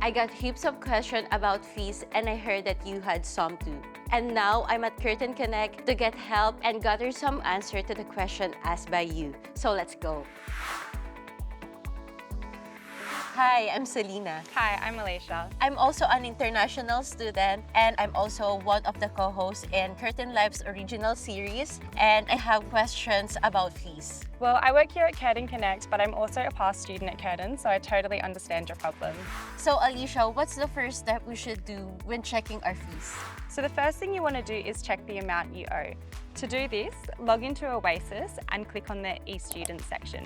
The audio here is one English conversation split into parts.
I got heaps of questions about fees and I heard that you had some too. And now I'm at Curtin Connect to get help and gather some answer to the question asked by you. So let's go. Hi, I'm Celena. Hi, I'm Aleisha. I'm also an international student and I'm also one of the co-hosts in Curtin Life's original series, and I have questions about fees. Well, I work here at Curtin Connect, but I'm also a past student at Curtin, so I totally understand your problem. So Aleisha, what's the first step we should do when checking our fees? So the first thing you want to do is check the amount you owe. To do this, log into Oasis and click on the eStudent section.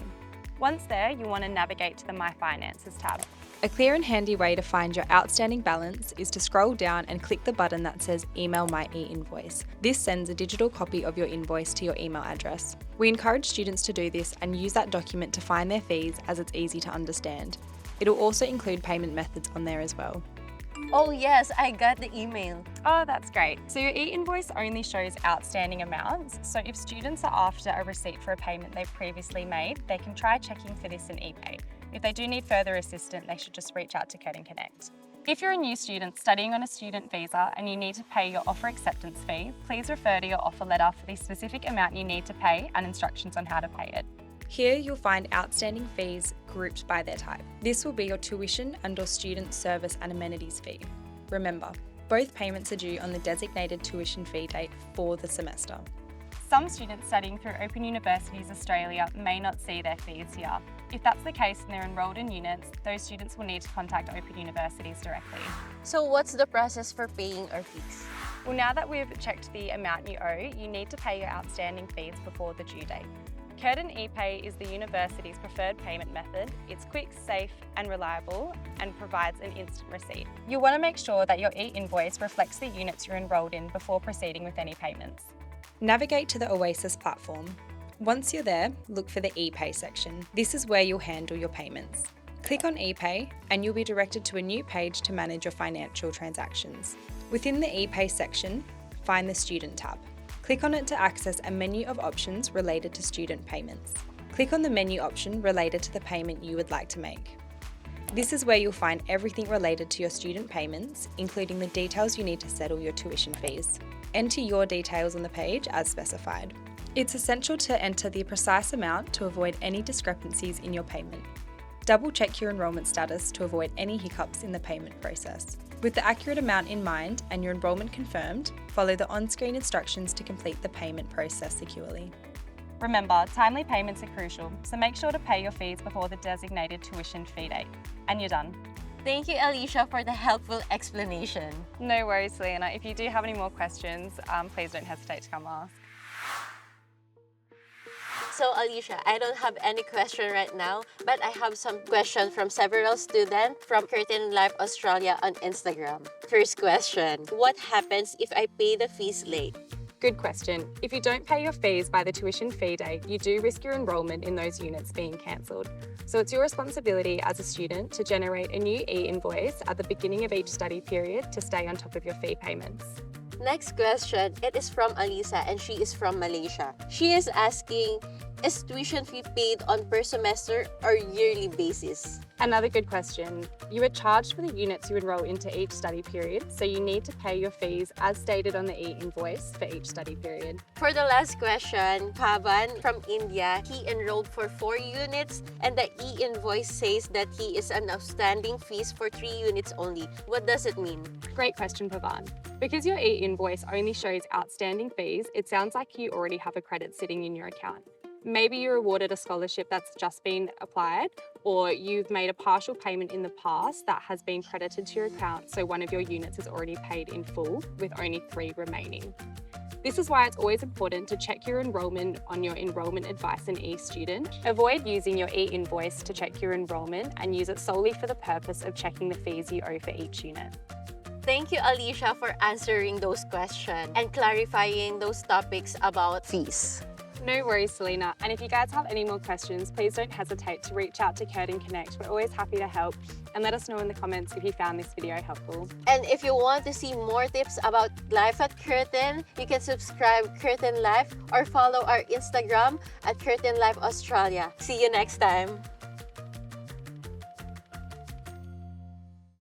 Once there, you want to navigate to the My Finances tab. A clear and handy way to find your outstanding balance is to scroll down and click the button that says Email My e-invoice. This sends a digital copy of your invoice to your email address. We encourage students to do this and use that document to find their fees, as it's easy to understand. It'll also include payment methods on there as well. Oh yes, I got the email. Oh, that's great. So your e-invoice only shows outstanding amounts. So if students are after a receipt for a payment they've previously made, they can try checking for this in ePay. If they do need further assistance, they should just reach out to Curtin Connect. If you're a new student studying on a student visa and you need to pay your offer acceptance fee, please refer to your offer letter for the specific amount you need to pay and instructions on how to pay it. Here you'll find outstanding fees grouped by their type. This will be your tuition and/or student service and amenities fee. Remember, both payments are due on the designated tuition fee date for the semester. Some students studying through Open Universities Australia may not see their fees here. If that's the case and they're enrolled in units, those students will need to contact Open Universities directly. So what's the process for paying our fees? Well, now that we've checked the amount you owe, you need to pay your outstanding fees before the due date. Curtin ePay is the university's preferred payment method. It's quick, safe and reliable and provides an instant receipt. You'll want to make sure that your e-invoice reflects the units you're enrolled in before proceeding with any payments. Navigate to the Oasis platform. Once you're there, look for the ePay section. This is where you'll handle your payments. Click on ePay and you'll be directed to a new page to manage your financial transactions. Within the ePay section, find the Student tab. Click on it to access a menu of options related to student payments. Click on the menu option related to the payment you would like to make. This is where you'll find everything related to your student payments, including the details you need to settle your tuition fees. Enter your details on the page as specified. It's essential to enter the precise amount to avoid any discrepancies in your payment. Double check your enrolment status to avoid any hiccups in the payment process. With the accurate amount in mind and your enrolment confirmed, follow the on-screen instructions to complete the payment process securely. Remember, timely payments are crucial, so make sure to pay your fees before the designated tuition fee date. And you're done. Thank you, Aleisha, for the helpful explanation. No worries, Celena. If you do have any more questions, please don't hesitate to come ask. So Aleisha, I don't have any question right now, but I have some questions from several students from Curtin Life Australia on Instagram. First question, what happens if I pay the fees late? Good question. If you don't pay your fees by the tuition fee date, you do risk your enrolment in those units being cancelled. So it's your responsibility as a student to generate a new e-invoice at the beginning of each study period to stay on top of your fee payments. Next question, it is from Alisa and she is from Malaysia. She is asking, is tuition fee paid on per semester or yearly basis? Another good question. You are charged for the units you enroll into each study period, so you need to pay your fees as stated on the e-invoice for each study period. For the last question, Pavan from India, he enrolled for 4 units and the e-invoice says that he is an outstanding fees for 3 units only. What does it mean? Great question, Pavan. Because your e-invoice only shows outstanding fees, it sounds like you already have a credit sitting in your account. Maybe you're awarded a scholarship that's just been applied, or you've made a partial payment in the past that has been credited to your account, so one of your units is already paid in full with only 3 remaining. This is why it's always important to check your enrolment on your enrolment advice in eStudent. Avoid using your e-invoice to check your enrolment and use it solely for the purpose of checking the fees you owe for each unit. Thank you, Aleisha, for answering those questions and clarifying those topics about fees. No worries, Celena. And if you guys have any more questions, please don't hesitate to reach out to Curtin Connect. We're always happy to help, and let us know in the comments if you found this video helpful. And if you want to see more tips about life at Curtin, you can subscribe Curtin Life or follow our Instagram at Curtin Life Australia. See you next time.